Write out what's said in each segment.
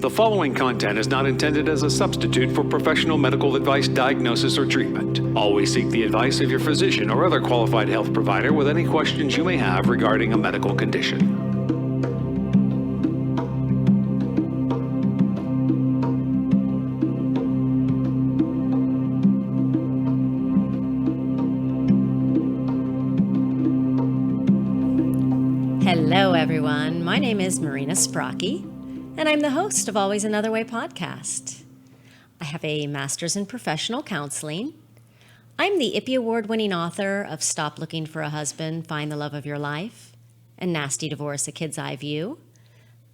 The following content is not intended as a substitute for professional medical advice, diagnosis, or treatment. Always seek the advice of your physician or other qualified health provider with any questions you may have regarding a medical condition. Hello, everyone. My name is Marina Sprocki, and I'm the host of Always Another Way podcast. I have a master's in professional counseling. I'm the IPPY Award-winning author of Stop Looking for a Husband, Find the Love of Your Life, and Nasty Divorce, A Kid's Eye View.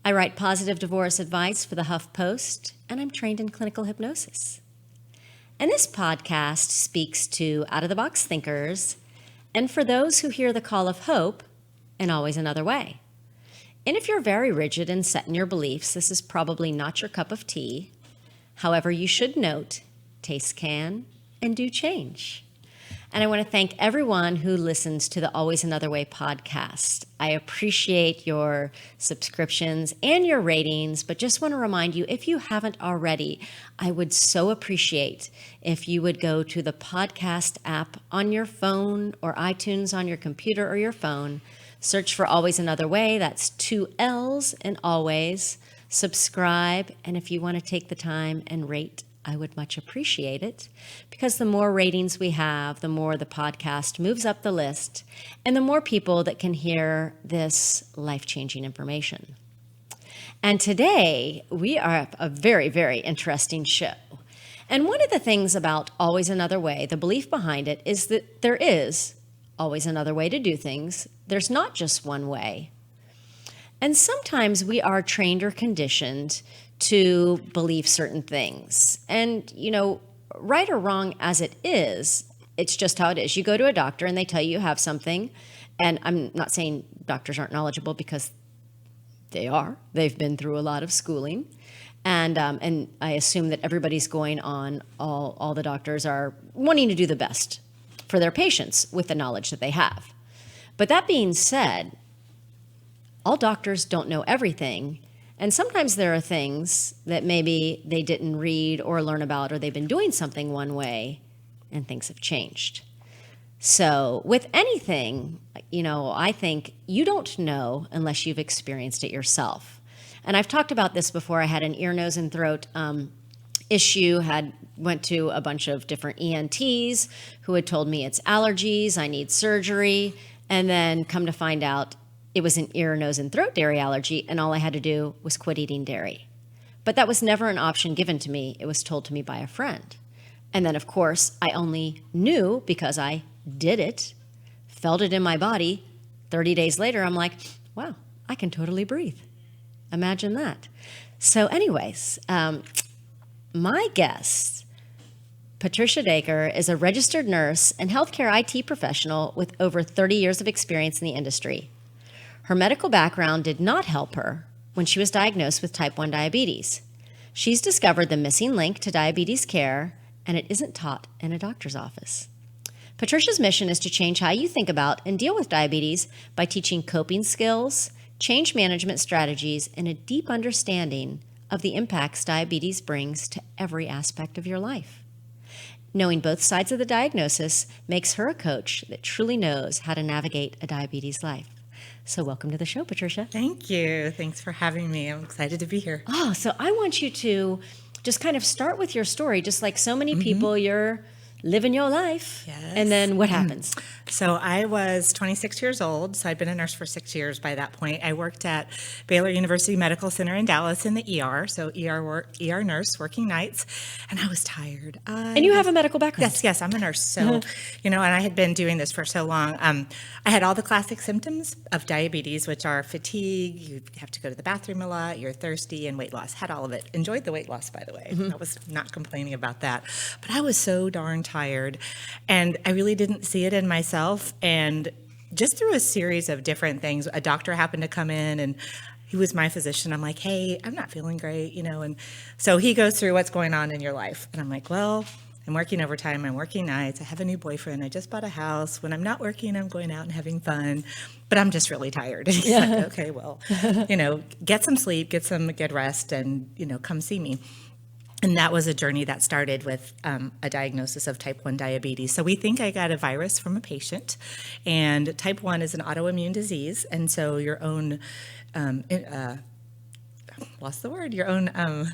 I write positive divorce advice for the HuffPost, and I'm trained in clinical hypnosis. And this podcast speaks to out-of-the-box thinkers, and for those who hear the call of hope, and always another way. And if you're very rigid and set in your beliefs, this is probably not your cup of tea. However, you should note, tastes can and do change. And I want to thank everyone who listens to the Always Another Way podcast. I appreciate your subscriptions and your ratings, but just want to remind you, if you haven't already, I would so appreciate if you would go to the podcast app on your phone or iTunes on your computer or your phone. Search for Always Another Way. That's 2 L's and always. Subscribe. And if you want to take the time and rate, I would much appreciate it, because the more ratings we have, the more the podcast moves up the list and the more people that can hear this life-changing information. And today we are a very, very interesting show. And one of the things about Always Another Way, the belief behind it, is that there is always another way to do things. There's not just one way. And sometimes we are trained or conditioned to believe certain things. And, right or wrong as it is, it's just how it is. You go to a doctor and they tell you have something. And I'm not saying doctors aren't knowledgeable, because they are. They've been through a lot of schooling. And I assume that everybody's going on, all the doctors are wanting to do the best for their patients with the knowledge that they have. But that being said, all doctors don't know everything. And sometimes there are things that maybe they didn't read or learn about, or they've been doing something one way and things have changed. So with anything, I think you don't know unless you've experienced it yourself. And I've talked about this before. I had an ear, nose, and throat issue, went to a bunch of different ENTs who had told me it's allergies, I need surgery, and then come to find out it was an ear, nose, and throat dairy allergy, and all I had to do was quit eating dairy. But that was never an option given to me. It was told to me by a friend. And then, of course, I only knew because I did it, felt it in my body. 30 days later, I'm like, wow, I can totally breathe. Imagine that. So anyways, my guest, Patricia Daiker, is a registered nurse and healthcare IT professional with over 30 years of experience in the industry. Her medical background did not help her when she was diagnosed with type 1 diabetes. She's discovered the missing link to diabetes care, and it isn't taught in a doctor's office. Patricia's mission is to change how you think about and deal with diabetes by teaching coping skills, change management strategies, and a deep understanding of the impacts diabetes brings to every aspect of your life. Knowing both sides of the diagnosis makes her a coach that truly knows how to navigate a diabetes life. So welcome to the show, Patricia. Thank you. Thanks for having me. I'm excited to be here. Oh, so I want you to just kind of start with your story. Just like so many people, you're living your life. Yes. And then what happens? So I was 26 years old, so I'd been a nurse for 6 years by that point. I worked at Baylor University Medical Center in Dallas in the ER, so ER nurse working nights, and I was tired. And you have a medical background. Yes, I'm a nurse. So, and I had been doing this for so long. I had all the classic symptoms of diabetes, which are fatigue, you have to go to the bathroom a lot, you're thirsty, and weight loss. Had all of it. Enjoyed the weight loss, by the way. I was not complaining about that. But I was so darn tired, and I really didn't see it in myself. And just through a series of different things, a doctor happened to come in, and he was my physician. I'm like, hey, I'm not feeling great, and so he goes through what's going on in your life. And I'm like, well, I'm working overtime, I'm working nights, I have a new boyfriend, I just bought a house. When I'm not working, I'm going out and having fun, but I'm just really tired. And he's like, okay, well, get some sleep, get some good rest, and, come see me. And that was a journey that started with a diagnosis of type 1 diabetes. So we think I got a virus from a patient, and type 1 is an autoimmune disease. And so your own, your own,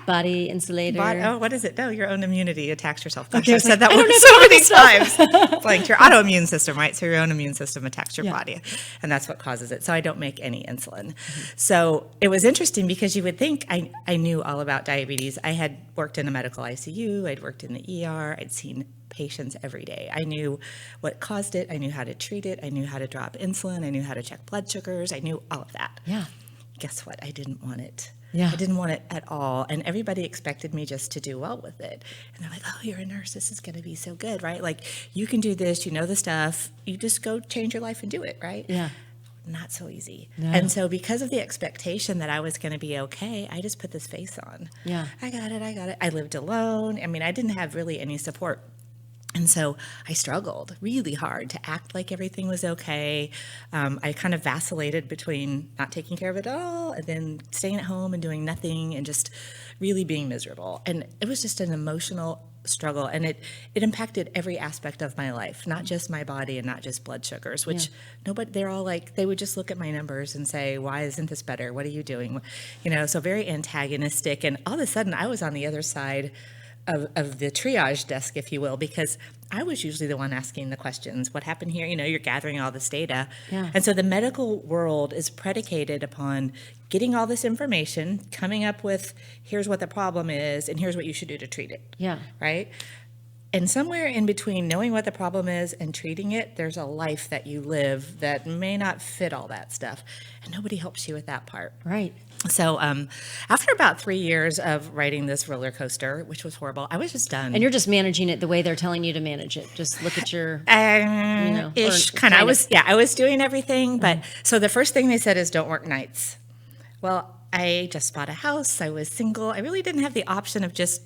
Body insulator. what is it? No, your own immunity attacks yourself. Gosh, Okay, I've said that word so many times. It's like your autoimmune system, right? So your own immune system attacks your body, and that's what causes it. So I don't make any insulin. So it was interesting because you would think I knew all about diabetes. I had worked in a medical ICU. I'd worked in the ER. I'd seen patients every day. I knew what caused it. I knew how to treat it. I knew how to drop insulin. I knew how to check blood sugars. I knew all of that. Yeah. Guess what? I didn't want it. Yeah. I didn't want it at all. And everybody expected me just to do well with it. And they're like, oh, you're a nurse. This is going to be so good, right? Like, you can do this. You know the stuff. You just go change your life and do it, right? Yeah. Not so easy. No. And so because of the expectation that I was going to be okay, I just put this face on. Yeah. I got it. I lived alone. I mean, I didn't have really any support. And so I struggled really hard to act like everything was okay. I kind of vacillated between not taking care of it all and then staying at home and doing nothing and just really being miserable. And it was just an emotional struggle, and it impacted every aspect of my life, not just my body and not just blood sugars, which they're all like, they would just look at my numbers and say, why isn't this better? What are you doing? So very antagonistic. And all of a sudden I was on the other side of the triage desk, if you will, because I was usually the one asking the questions. What happened here? You're gathering all this data. Yeah. And so the medical world is predicated upon getting all this information, coming up with, here's what the problem is, and here's what you should do to treat it. Yeah. Right? And somewhere in between knowing what the problem is and treating it, there's a life that you live that may not fit all that stuff. And nobody helps you with that part. Right. So after about 3 years of riding this roller coaster, which was horrible, I was just done. And you're just managing it the way they're telling you to manage it. Just look at your, ish, kind of. I was doing everything. But so the first thing they said is don't work nights. Well, I just bought a house. I was single. I really didn't have the option of just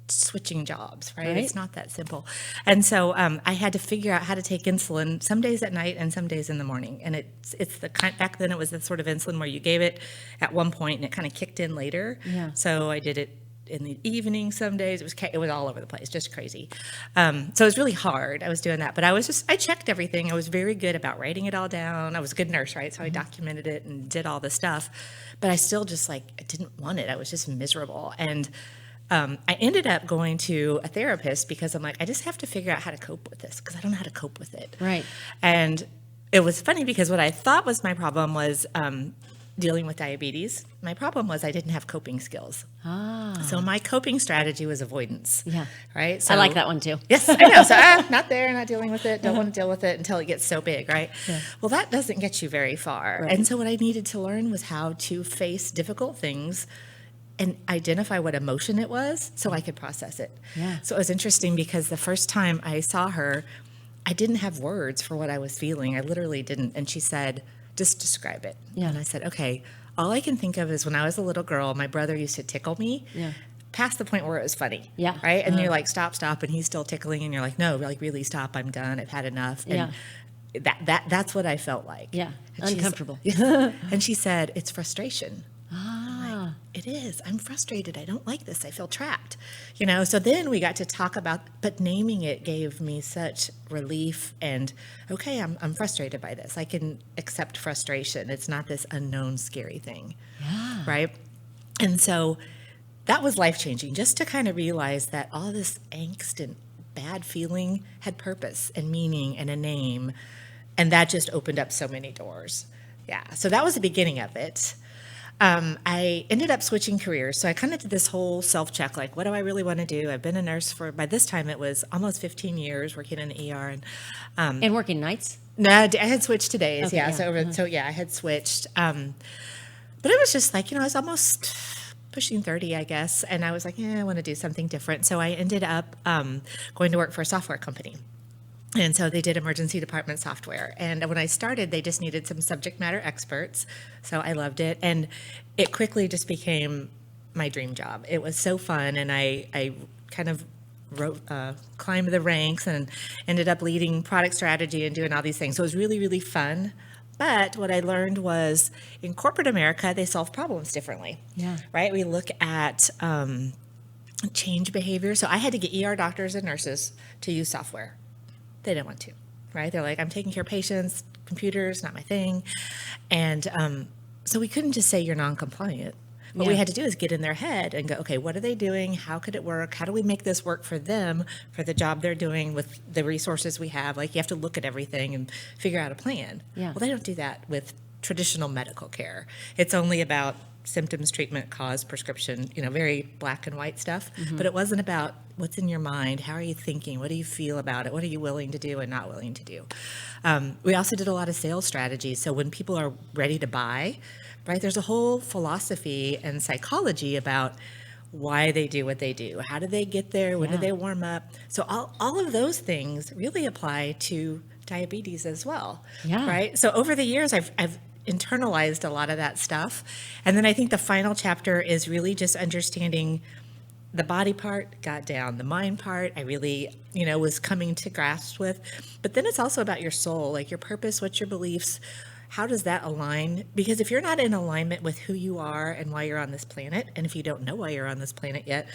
switching jobs, right? It's not that simple. And so I had to figure out how to take insulin some days at night and some days in the morning. And it's the kind, back then it was the sort of insulin where you gave it at one point and it kind of kicked in later. Yeah. So I did it in the evening some days. It was all over the place, just crazy. So it was really hard. I was doing that, but I checked everything. I was very good about writing it all down. I was a good nurse, right? So I documented it and did all the stuff, but I still just I didn't want it. I was just miserable. And I ended up going to a therapist because I'm like, I just have to figure out how to cope with this because I don't know how to cope with it. Right. And it was funny because what I thought was my problem was dealing with diabetes. My problem was I didn't have coping skills. So my coping strategy was avoidance. Yeah. Right. So, I like that one too. Yes, I know. So not there, not dealing with it, don't want to deal with it until it gets so big, right? Yeah. Well, that doesn't get you very far. Right. And so what I needed to learn was how to face difficult things and identify what emotion it was so I could process it. Yeah. So it was interesting because the first time I saw her, I didn't have words for what I was feeling. I literally didn't. And she said, just describe it. Yeah. And I said, okay, all I can think of is when I was a little girl, my brother used to tickle me. Yeah. Past the point where it was funny. Yeah. Right? And you're like, stop, and he's still tickling, and you're like, no, like really stop, I'm done, I've had enough. And that's what I felt like. Yeah. And Uncomfortable. And she said, it's frustration. Ah. It is. I'm frustrated. I don't like this. I feel trapped. So then we got to talk about, but naming it gave me such relief and, okay, I'm frustrated by this. I can accept frustration. It's not this unknown, scary thing. Yeah. Right? And so that was life-changing, just to kind of realize that all this angst and bad feeling had purpose and meaning and a name. And that just opened up so many doors. Yeah. So that was the beginning of it. I ended up switching careers. So I kind of did this whole self-check, like, what do I really want to do? I've been a nurse by this time it was almost 15 years working in the ER. And working nights? No, I had switched to days. Okay, yeah. yeah. So I had switched. But it was just like, I was almost pushing 30, I guess. And I was like, I want to do something different. So I ended up going to work for a software company. And so they did emergency department software. And when I started, they just needed some subject matter experts. So I loved it. And it quickly just became my dream job. It was so fun. And I kind of climbed the ranks and ended up leading product strategy and doing all these things. So it was really, really fun. But what I learned was in corporate America, they solve problems differently. Yeah. Right? We look at change behavior. So I had to get ER doctors and nurses to use software. They didn't want to, right? They're like, I'm taking care of patients, computers, not my thing. And so we couldn't just say you're non-compliant. What we had to do is get in their head and go, okay, what are they doing? How could it work? How do we make this work for them, for the job they're doing with the resources we have? Like, you have to look at everything and figure out a plan. Yeah. Well, they don't do that with traditional medical care. It's only about symptoms, treatment, cause, prescription, very black and white stuff. But it wasn't about what's in your mind. How are you thinking? What do you feel about it? What are you willing to do and not willing to do? We also did a lot of sales strategies. So when people are ready to buy, right, there's a whole philosophy and psychology about why they do what they do. How do they get there? When do they warm up? So all of those things really apply to diabetes as well, right? So over the years, I've internalized a lot of that stuff. And then I think the final chapter is really just understanding the body part, got down, the mind part, I really, was coming to grasp with. But then it's also about your soul, like your purpose, what's your beliefs, how does that align? Because if you're not in alignment with who you are and why you're on this planet, and if you don't know why you're on this planet yet,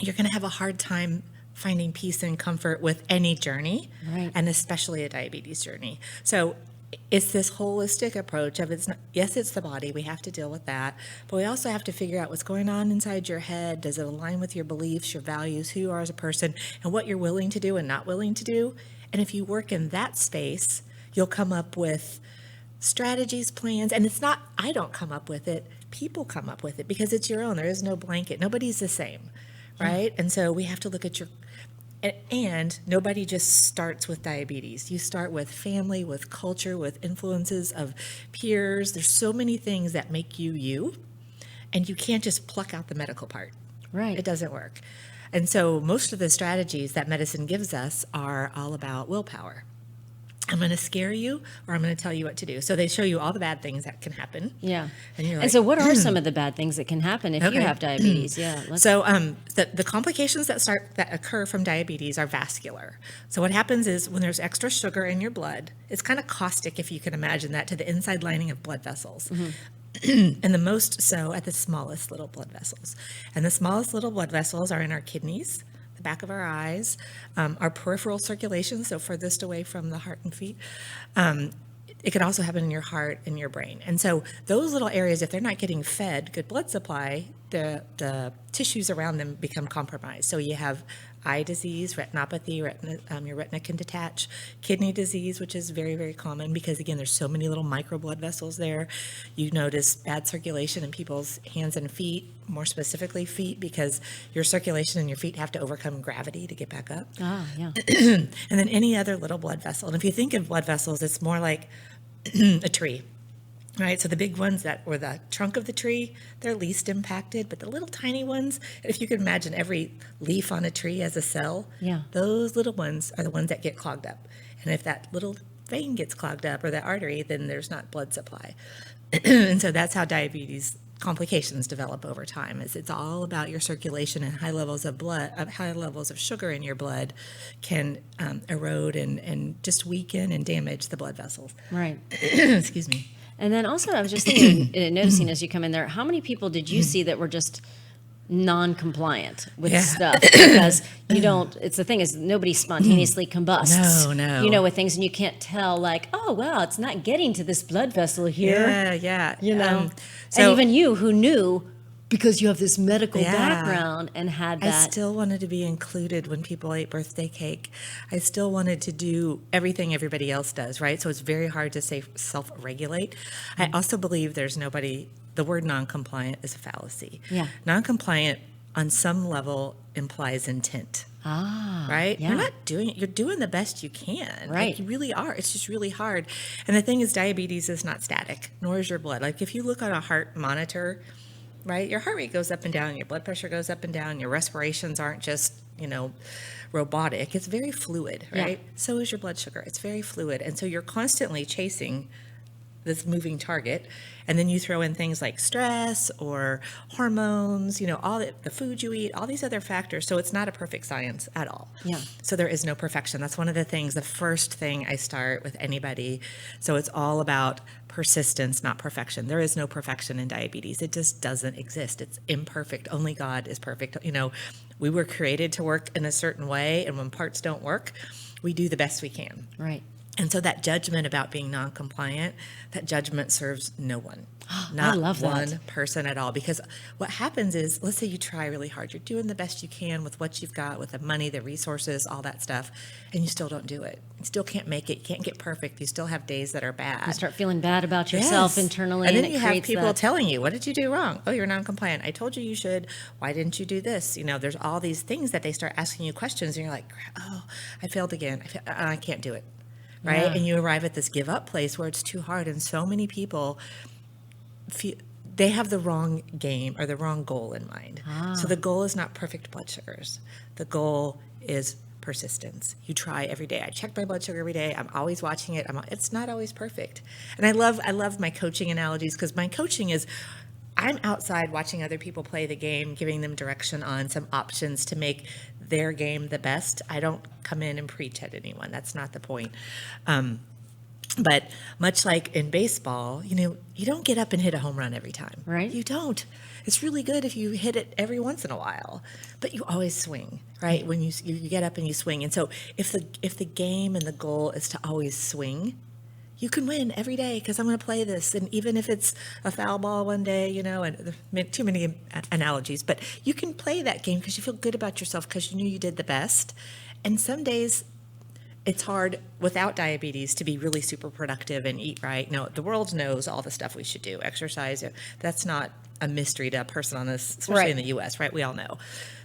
you're going to have a hard time finding peace and comfort with any journey, and especially a diabetes journey. So it's this holistic approach of it's the body, we have to deal with that, but we also have to figure out what's going on inside your head. Does it align with your beliefs, your values, who you are as a person, and what you're willing to do and not willing to do? And if you work in that space, you'll come up with strategies, plans, and it's not, I don't come up with it, people come up with it because it's your own. There is no blanket. Nobody's the same, right? And so we have to look at and nobody just starts with diabetes. You start with family, with culture, with influences of peers. There's so many things that make you you, and you can't just pluck out the medical part. Right. It doesn't work. And so most of the strategies that medicine gives us are all about willpower. I'm going to scare you, or I'm going to tell you what to do. So they show you all the bad things that can happen. Yeah. And you're like, And so what are some of the bad things that can happen if you have diabetes? So the complications that occur from diabetes are vascular. So what happens is when there's extra sugar in your blood, it's kind of caustic, if you can imagine that, to the inside lining of blood vessels. And the most so at the smallest little blood vessels. And the smallest little blood vessels are in our kidneys, the back of our eyes, our peripheral circulation, so furthest away from the heart and feet. It could also happen in your heart and your brain. And so those little areas, if they're not getting fed good blood supply, the tissues around them become compromised. So you have eye disease, retinopathy, your retina can detach, kidney disease, which is very, very common because, again, there's so many little micro blood vessels there. You notice bad circulation in people's hands and feet, more specifically feet, because your circulation in your feet have to overcome gravity to get back up. And then any other little blood vessel. And if you think of blood vessels, it's more like a tree. Right, so the big ones that were the trunk of the tree, they're least impacted, but the little tiny ones, if you can imagine every leaf on a tree as a cell, those little ones are the ones that get clogged up. And if that little vein gets clogged up or that artery, then there's not blood supply. And so that's how diabetes complications develop over time. It's all about your circulation, and high levels of high levels of sugar in your blood can erode and just weaken and damage the blood vessels. Right. Excuse me. And then also, I was just thinking, noticing as you come in there, how many people did you see that were just non-compliant with stuff? Because you don't, it's the thing is, nobody spontaneously combusts. No. With things, and you can't tell, like, oh, wow, it's not getting to this blood vessel here. And even you who knew, because you have this medical background and had that. I still wanted to be included when people ate birthday cake. I still wanted to do everything everybody else does, right? So it's very hard to say self-regulate. I also believe there's nobody, the word non-compliant is a fallacy. Non-compliant on some level implies intent. Right? You're not doing it. You're doing the best you can. Right. Like, you really are. It's just really hard. And the thing is, diabetes is not static, nor is your blood. Like, if you look on a heart monitor, right, your heart rate goes up and down, your blood pressure goes up and down, your respirations aren't just, robotic. It's very fluid, right? So is your blood sugar. It's very fluid. And so you're constantly chasing this moving target. And then you throw in things like stress or hormones, all the food you eat, all these other factors. So it's not a perfect science at all. Yeah. So there is no perfection. That's one of the things, the first thing I start with anybody. So it's all about persistence, not perfection. There is no perfection in diabetes. It just doesn't exist. It's imperfect. Only God is perfect. We were created to work in a certain way, and when parts don't work, we do the best we can. Right. And so that judgment about being non-compliant, that judgment serves no one. I love that. One person at all. Because what happens is, let's say you try really hard. You're doing the best you can with what you've got, with the money, the resources, all that stuff, and you still don't do it. You still can't make it. You can't get perfect. You still have days that are bad. You start feeling bad about yourself internally. And then it you have creates people that. telling you, what did you do wrong? Oh, you're non-compliant. I told you you should. Why didn't you do this? There's all these things that they start asking you questions, and you're like, oh, I failed again. I can't do it. Right? Yeah. And you arrive at this give up place where it's too hard. And so many people they have the wrong game or the wrong goal in mind. So the goal is not perfect blood sugars. The goal is persistence. You try every day. I check my blood sugar every day. I'm always watching it. It's not always perfect. And I love my coaching analogies, because my coaching is, I'm outside watching other people play the game, giving them direction on some options to make their game the best. I don't come in and preach at anyone. That's not the point. But much like in baseball, you don't get up and hit a home run every time. Right. You don't. It's really good if you hit it every once in a while, but you always swing, right? When you get up and you swing. And so if the game and the goal is to always swing, you can win every day, because I'm going to play this. And even if it's a foul ball one day, and too many analogies, but you can play that game because you feel good about yourself because you knew you did the best. And some days it's hard without diabetes to be really super productive and eat right. No, the world knows all the stuff we should do. Exercise, that's not a mystery to a person on this, especially in the U.S., right? We all know.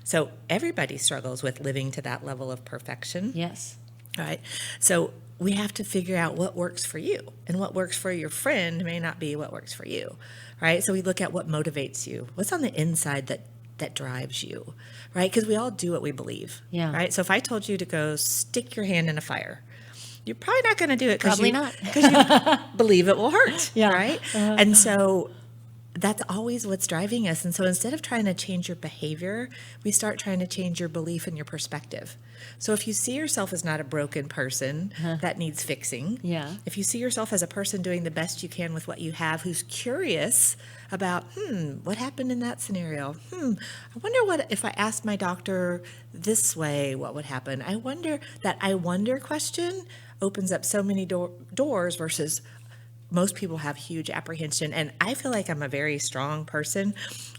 So everybody struggles with living to that level of perfection. Yes. Right. So we have to figure out what works for you, and what works for your friend may not be what works for you. Right. So we look at what motivates you. What's on the inside that drives you, right? Because we all do what we believe. Yeah. Right. So if I told you to go stick your hand in a fire, you're probably not going to do it because you believe it will hurt. Yeah. Right. And so that's always what's driving us. And so instead of trying to change your behavior, we start trying to change your belief and your perspective. So if you see yourself as not a broken person that needs fixing, if you see yourself as a person doing the best you can with what you have, who's curious about, what happened in that scenario? I wonder what if I asked my doctor this way, what would happen? I wonder question opens up so many doors versus most people have huge apprehension. And I feel like I'm a very strong person,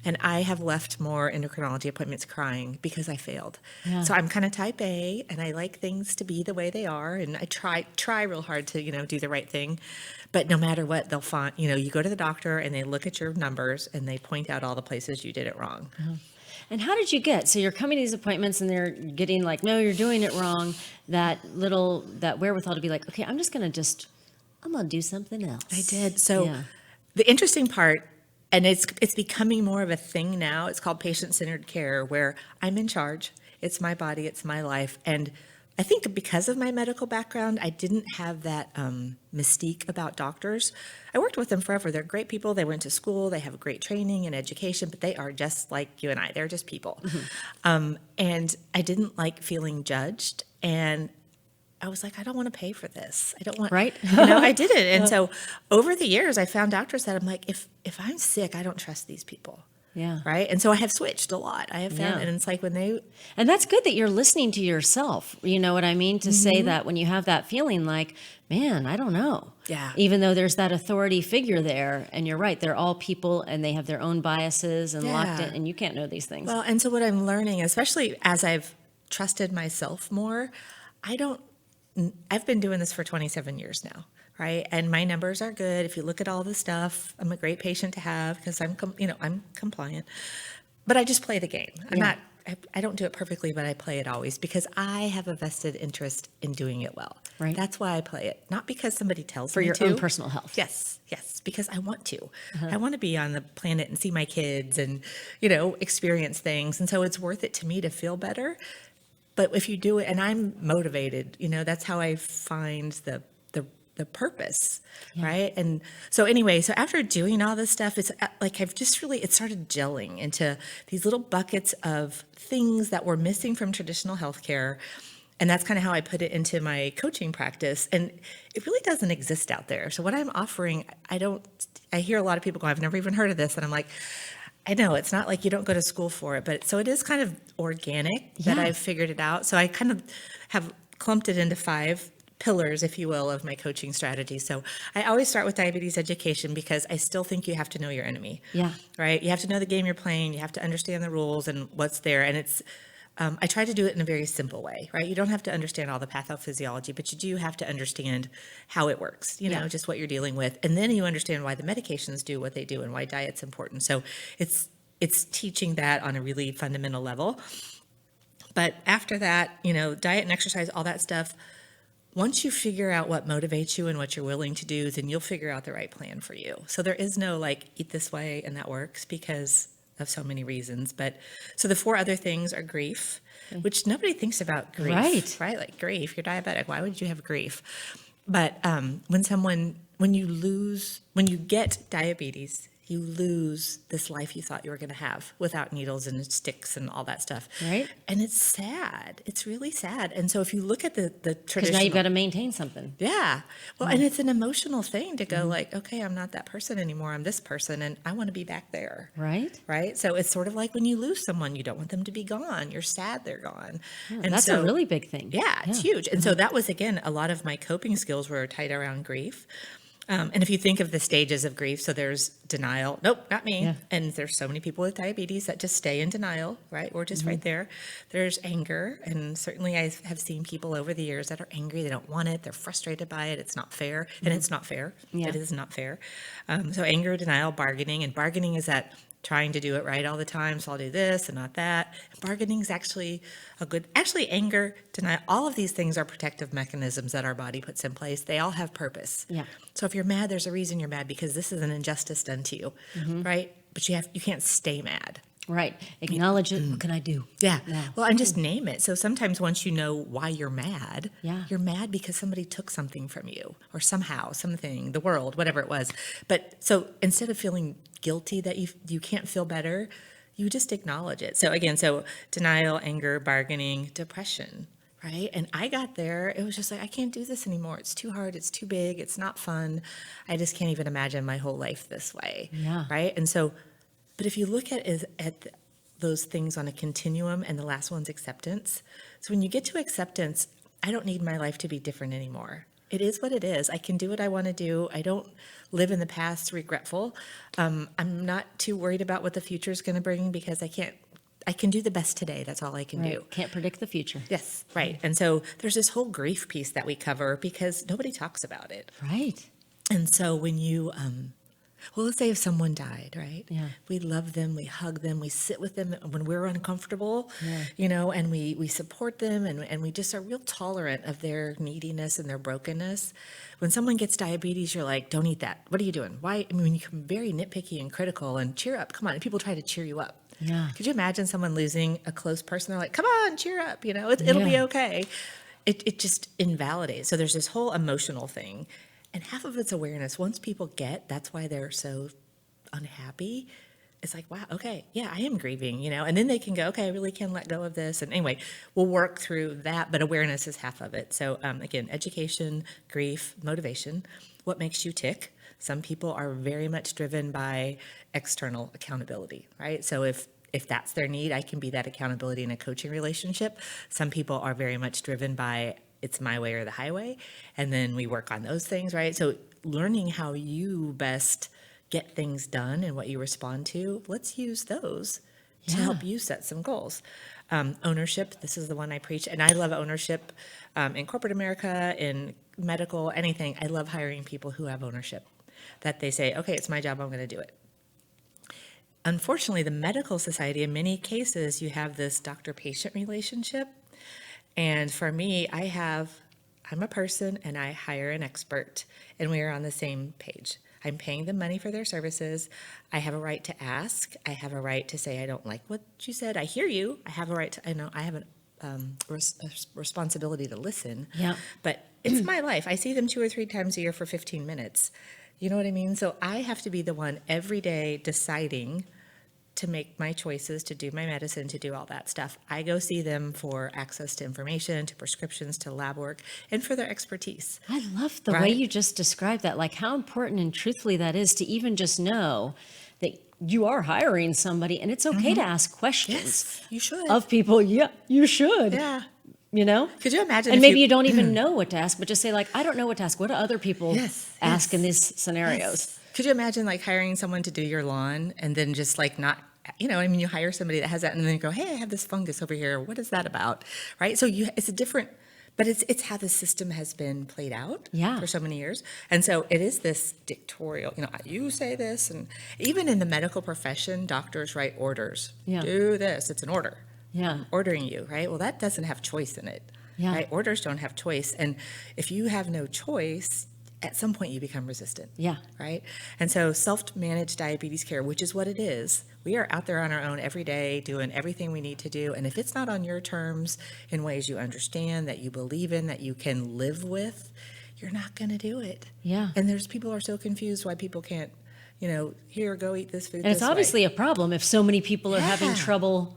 and I have left more endocrinology appointments crying because I failed. Yeah. So I'm kind of type A, and I like things to be the way they are. And I try real hard to, do the right thing. But no matter what, they'll find, you go to the doctor and they look at your numbers and they point out all the places you did it wrong. And how did you get, so you're coming to these appointments and they're getting like, no, you're doing it wrong. That wherewithal to be like, okay, I'm going to do something else. I did. So the interesting part, and it's becoming more of a thing now, it's called patient-centered care, where I'm in charge. It's my body, it's my life. And I think because of my medical background, I didn't have that mystique about doctors. I worked with them forever. They're great people. They went to school. They have great training and education, but they are just like you and I. They're just people. And I didn't like feeling judged. And I was like, I don't want to pay for this. I don't want, right? I didn't. And so over the years, I found doctors that I'm like, if I'm sick, I don't trust these people. Yeah. Right. And so I have switched a lot. I have found, and it's like and that's good that you're listening to yourself. You know what I mean? To say that when you have that feeling like, man, I don't know. Yeah. Even though there's that authority figure there, and you're right, they're all people and they have their own biases and locked in, and you can't know these things. Well, and so what I'm learning, especially as I've trusted myself more, I've been doing this for 27 years now, right? And my numbers are good. If you look at all the stuff, I'm a great patient to have because I'm compliant. But I just play the game. I don't do it perfectly, but I play it always because I have a vested interest in doing it well. Right. That's why I play it, not because somebody tells me for your to. own personal health. Yes, because I want to. I want to be on the planet and see my kids and, experience things. And so it's worth it to me to feel better. But if you do it, and I'm motivated, that's how I find the the purpose, right? And so anyway, so after doing all this stuff, it's like it started gelling into these little buckets of things that were missing from traditional healthcare. And that's kind of how I put it into my coaching practice. And it really doesn't exist out there. So what I'm offering, I hear a lot of people go, I've never even heard of this. And I'm like, I know it's not like you don't go to school for it, but so it is kind of organic that I've figured it out. So I kind of have clumped it into 5 pillars, if you will, of my coaching strategy. So I always start with diabetes education because I still think you have to know your enemy. Yeah. Right? You have to know the game you're playing. You have to understand the rules and what's there. And it's, I try to do it in a very simple way, right? You don't have to understand all the pathophysiology, but you do have to understand how it works, you know, just what you're dealing with. And then you understand why the medications do what they do and why diet's important. So it's teaching that on a really fundamental level. But after that, you know, diet and exercise, all that stuff, once you figure out what motivates you and what you're willing to do, then you'll figure out the right plan for you. So there is no like, eat this way and that works because of so many reasons. But so the 4 other things are grief, which nobody thinks about grief, right? Like grief, you're diabetic. Why would you have grief? But when you get diabetes, you lose this life you thought you were going to have without needles and sticks and all that stuff. Right. And it's sad. It's really sad. And so if you look at the traditional... Because now you've got to maintain something. Yeah. Well, and it's an emotional thing to go like, okay, I'm not that person anymore. I'm this person and I want to be back there. Right. Right. So it's sort of like when you lose someone, you don't want them to be gone. You're sad they're gone. And that's a really big thing. Yeah, it's huge. And so that was, again, a lot of my coping skills were tied around grief. And if you think of the stages of grief, so there's denial. Nope, not me. Yeah. And there's so many people with diabetes that just stay in denial, right? We're just right there. There's anger. And certainly I have seen people over the years that are angry. They don't want it. They're frustrated by it. It's not fair. And it's not fair. Yeah. It is not fair. So anger, denial, bargaining. And bargaining is that trying to do it right all the time. So I'll do this and not that. Bargaining is actually anger, denial, all of these things are protective mechanisms that our body puts in place. They all have purpose. Yeah. So if you're mad, there's a reason you're mad because this is an injustice done to you, right? But you can't stay mad. Right. Acknowledge it. What can I do? Yeah. Well, and just name it. So sometimes once you know why you're mad, you're mad because somebody took something from you or somehow, something, the world, whatever it was. But so instead of feeling guilty that you can't feel better, you just acknowledge it. So again, denial, anger, bargaining, depression, right? And I got there, it was just like, I can't do this anymore. It's too hard. It's too big. It's not fun. I just can't even imagine my whole life this way. Yeah. Right. And so, but if you look at those things on a continuum and the last one's acceptance. So when you get to acceptance, I don't need my life to be different anymore. It is what it is. I can do what I want to do. I don't live in the past regretful. I'm not too worried about what the future is going to bring because I can do the best today. That's all I can do. Can't predict the future. Yes, right. And so there's this whole grief piece that we cover because nobody talks about it. Right. And so when you, well, let's say if someone died, right? Yeah. We love them, we hug them, we sit with them when we're uncomfortable, you know, and we support them and we just are real tolerant of their neediness and their brokenness. When someone gets diabetes, you're like, don't eat that. What are you doing? Why? I mean, you become very nitpicky and critical and cheer up. Come on. And people try to cheer you up. Yeah. Could you imagine someone losing a close person? They're like, come on, cheer up. You know, it'll be okay. It just invalidates. So there's this whole emotional thing. And half of it's awareness. Once people get, that's why they're so unhappy. It's like, wow, okay, yeah, I am grieving, you know, and then they can go, okay, I really can let go of this. And anyway, we'll work through that, but awareness is half of it. So again, education, grief, motivation, what makes you tick. Some people are very much driven by external accountability, right? So if that's their need, I can be that accountability in a coaching relationship. Some people are very much driven by it's my way or the highway. And then we work on those things, right? So learning how you best get things done and what you respond to, let's use those to help you set some goals. Ownership, this is the one I preach. And I love ownership in corporate America, in medical, anything. I love hiring people who have ownership, that they say, okay, it's my job, I'm going to do it. Unfortunately, the medical society, in many cases, you have this doctor-patient relationship. And for me, I'm a person and I hire an expert and we are on the same page. I'm paying them money for their services. I have a right to ask. I have a right to say, I don't like what you said. I hear you. I have a right to, I have a responsibility to listen. Yeah. But it's my life. I see them 2 or 3 times a year for 15 minutes. You know what I mean? So I have to be the one every day deciding to make my choices, to do my medicine, to do all that stuff. I go see them for access to information, to prescriptions, to lab work, and for their expertise. I love the way you just described that, like how important and truthfully that is to even just know that you are hiring somebody and it's okay to ask questions. Yes, you should. Of people. Yeah, you should. Yeah. You know? Could you imagine? And if maybe you don't even know what to ask, but just say like, I don't know what to ask. What do other people ask in these scenarios? Yes. Could you imagine like hiring someone to do your lawn and then just like not, you know, I mean, you hire somebody that has that and then you go, hey, I have this fungus over here. What is that about? Right? So it's a different, but it's how the system has been played out for so many years. And so it is this dictatorial, you know, you say this. And even in the medical profession, doctors write orders. Do this. It's an order. I'm ordering you, right? Well, that doesn't have choice in it. Right? Orders don't have choice. And if you have no choice, at some point you become resistant. Right? And so self-managed diabetes care, which is what it is, we are out there on our own every day doing everything we need to do. And if it's not on your terms in ways you understand, that you believe in, that you can live with, you're not going to do it. And there's people are so confused why people can't, you know, here, go eat this food. And it's obviously a problem if so many people are having trouble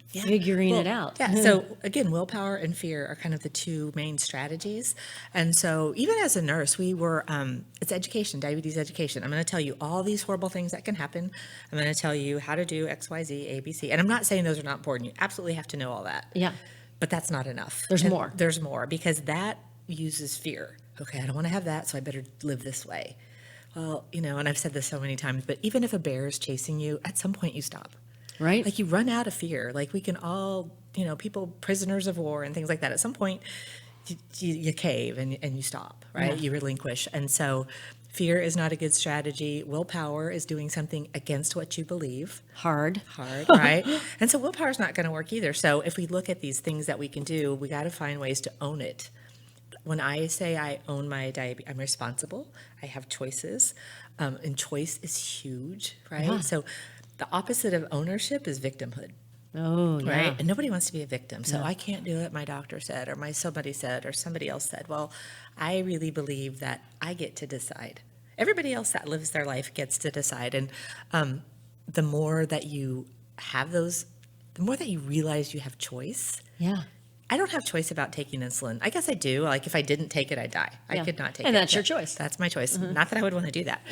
figuring it out. So again, willpower and fear are kind of the 2 main strategies. And so even as a nurse, we were, it's education, diabetes education. I'm going to tell you all these horrible things that can happen. I'm going to tell you how to do X, Y, Z, A, B, C. And I'm not saying those are not important. You absolutely have to know all that. But that's not enough. There's more. There's more because that uses fear. Okay, I don't want to have that, so I better live this way. Well, you know, and I've said this so many times, but even if a bear is chasing you, at some point you stop. Right. Like you run out of fear. Like we can all, you know, people, prisoners of war and things like that. At some point, you cave and you stop, right? You relinquish. And so fear is not a good strategy. Willpower is doing something against what you believe. Hard, right? And so willpower is not going to work either. So if we look at these things that we can do, we got to find ways to own it. When I say I own my diabetes, I'm responsible. I have choices. And choice is huge, right? So the opposite of ownership is victimhood. Right? And nobody wants to be a victim. So I can't do it, my doctor said, or somebody said, or somebody else said. Well, I really believe that I get to decide. Everybody else that lives their life gets to decide. And the more that you have those, the more that you realize you have choice. I don't have choice about taking insulin. I guess I do. Like if I didn't take it, I'd die. I could not take it. And that's your choice. That's my choice. Not that I would want to do that.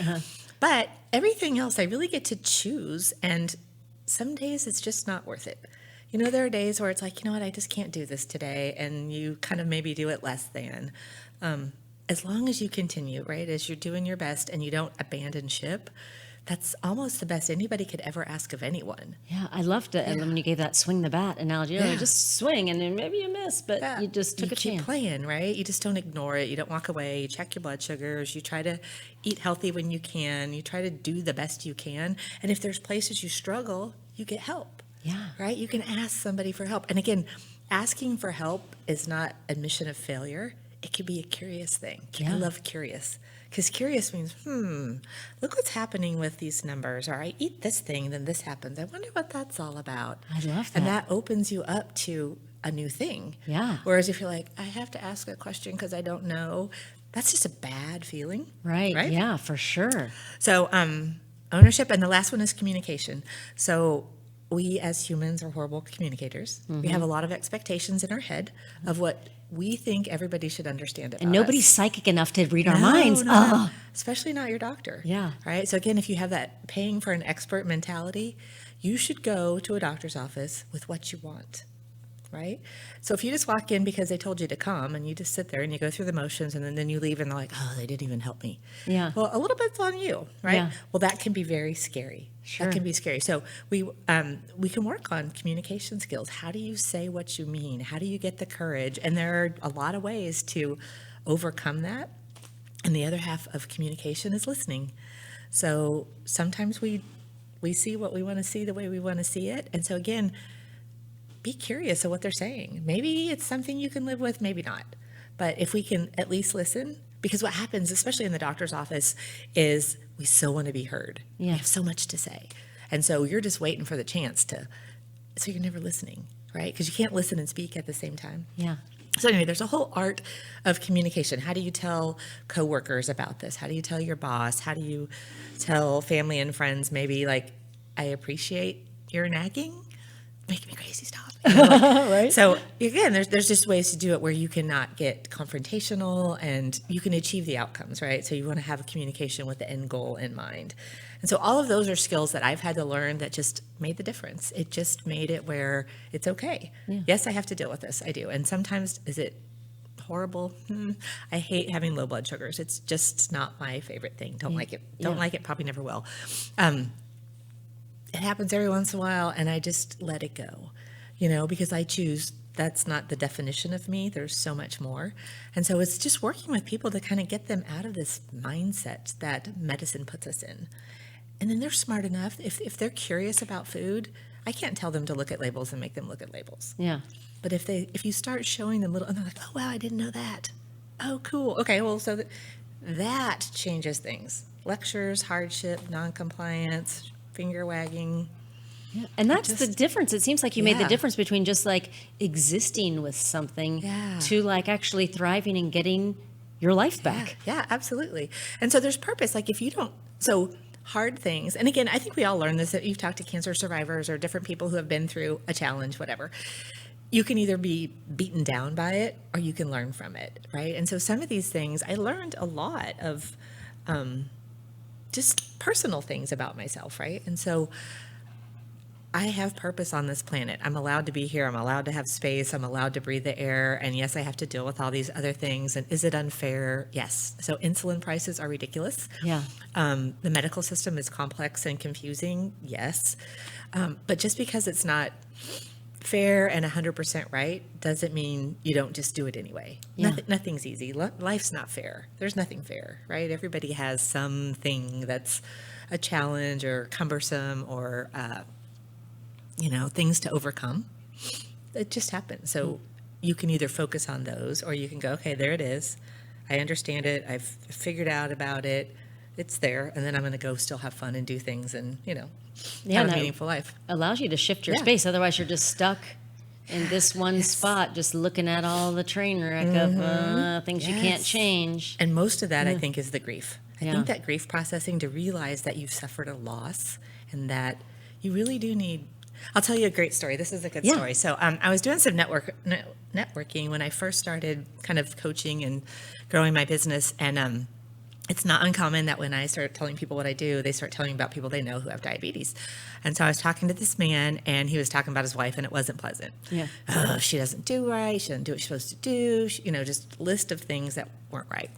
But everything else, I really get to choose. And some days it's just not worth it. You know, there are days where it's like, you know what, I just can't do this today. And you kind of maybe do it less than. As long as you continue, right, as you're doing your best and you don't abandon ship, that's almost the best anybody could ever ask of anyone. I loved it. And when you gave that swing the bat analogy, you just swing and then maybe you miss, but you just took a chance. You keep playing, right? You just don't ignore it. You don't walk away. You check your blood sugars. You try to eat healthy when you can. You try to do the best you can. And if there's places you struggle, you get help. Right? You can ask somebody for help. And again, asking for help is not admission of failure. It could be a curious thing. I love curious. Because curious means, look what's happening with these numbers. Or I eat this thing, then this happens. I wonder what that's all about. I love that. And that opens you up to a new thing. Whereas if you're like, I have to ask a question because I don't know, that's just a bad feeling. Right? Yeah, for sure. So ownership, and the last one is communication. So we as humans are horrible communicators. We have a lot of expectations in our head of what we think everybody should understand about And nobody's psychic enough to read our No, minds. no, especially not your doctor. Yeah. Right? So again, if you have that paying for an expert mentality, you should go to a doctor's office with what you want. Right? So if you just walk in because they told you to come and you just sit there and you go through the motions and then you leave and they're like, oh, they didn't even help me. Well, a little bit's on you, right? Well, that can be very scary. That can be scary. So we can work on communication skills. How do you say what you mean? How do you get the courage? And there are a lot of ways to overcome that. And the other half of communication is listening. So sometimes we see what we want to see the way we want to see it. And so again, be curious of what they're saying. Maybe it's something you can live with, maybe not. But if we can at least listen, because what happens, especially in the doctor's office, is we so want to be heard. We have so much to say. And so you're just waiting for the chance to, so you're never listening, right? Because you can't listen and speak at the same time. So anyway, there's a whole art of communication. How do you tell coworkers about this? How do you tell your boss? How do you tell family and friends, maybe like, I appreciate your nagging? Make me crazy, stop. Right. So again, there's just ways to do it where you cannot get confrontational and you can achieve the outcomes, right? So you want to have a communication with the end goal in mind. And so all of those are skills that I've had to learn that just made the difference. It just made it where it's okay. Yeah. Yes, I have to deal with this. I do. And sometimes, is it horrible? I hate having low blood sugars. It's just not my favorite thing. Don't like it. Don't like it. Probably never will. It happens every once in a while, and I just let it go, because I choose. That's not the definition of me. There's so much more. And so it's just working with people to kind of get them out of this mindset that medicine puts us in. And then they're smart enough. If they're curious about food, I can't tell them to look at labels and make them look at labels. Yeah. But if you start showing them little, and they're like, oh, wow, I didn't know that. Oh, cool. Okay, well, so that changes things. Lectures, hardship, noncompliance, finger wagging. Yeah. And that's the difference. It seems like you made the Yeah. difference between just like existing with something to like actually thriving and getting your life back. Yeah, absolutely. And so there's purpose. Like if you don't, so hard things, and again, I think we all learn this, that you've talked to cancer survivors or different people who have been through a challenge, whatever. You can either be beaten down by it or you can learn from it, right? And so some of these things, I learned a lot of just personal things about myself, right? And so I have purpose on this planet. I'm allowed to be here. I'm allowed to have space. I'm allowed to breathe the air. And yes, I have to deal with all these other things. And is it unfair? Yes. So insulin prices are ridiculous. Yeah. The medical system is complex and confusing. Yes. But just because it's not fair and 100% right doesn't mean you don't just do it anyway. Yeah. Nothing's easy. Life's not fair. There's nothing fair, right? Everybody has something that's a challenge or cumbersome or things to overcome. It just happens. So you can either focus on those or you can go, okay, there it is. I understand it. I've figured out about it. It's there. And then I'm going to go still have fun and do things and, have a meaningful life. Allows you to shift your space. Otherwise, you're just stuck in this one spot, just looking at all the train wreck of things you can't change. And most of that, I think, is the grief. I Yeah. think that grief processing, to realize that you've suffered a loss and that you really do need. I'll tell you a great story. This is a good story. So I was doing some networking when I first started kind of coaching and growing my business. And it's not uncommon that when I start telling people what I do, they start telling me about people they know who have diabetes. And so I was talking to this man, and he was talking about his wife, and it wasn't pleasant. Yeah. Oh, she doesn't do right. She doesn't do what she's supposed to do. Just a list of things that weren't right.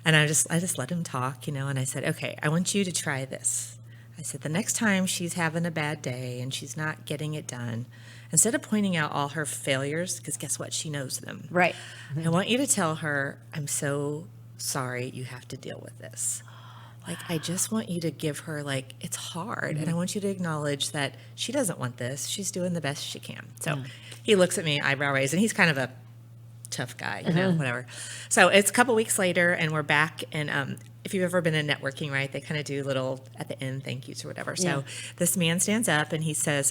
And I just let him talk, and I said, okay, I want you to try this. I said, the next time she's having a bad day and she's not getting it done, instead of pointing out all her failures, because guess what? She knows them. Right. I want you to tell her, I'm so sorry you have to deal with this. Like, I just want you to give her, like, it's hard. And I want you to acknowledge that she doesn't want this. She's doing the best she can. So he looks at me, eyebrow raised, and he's kind of a tough guy, whatever. So it's a couple weeks later, and we're back. And if you've ever been in networking, right, they kind of do little, at the end, thank yous or whatever. So this man stands up, and he says,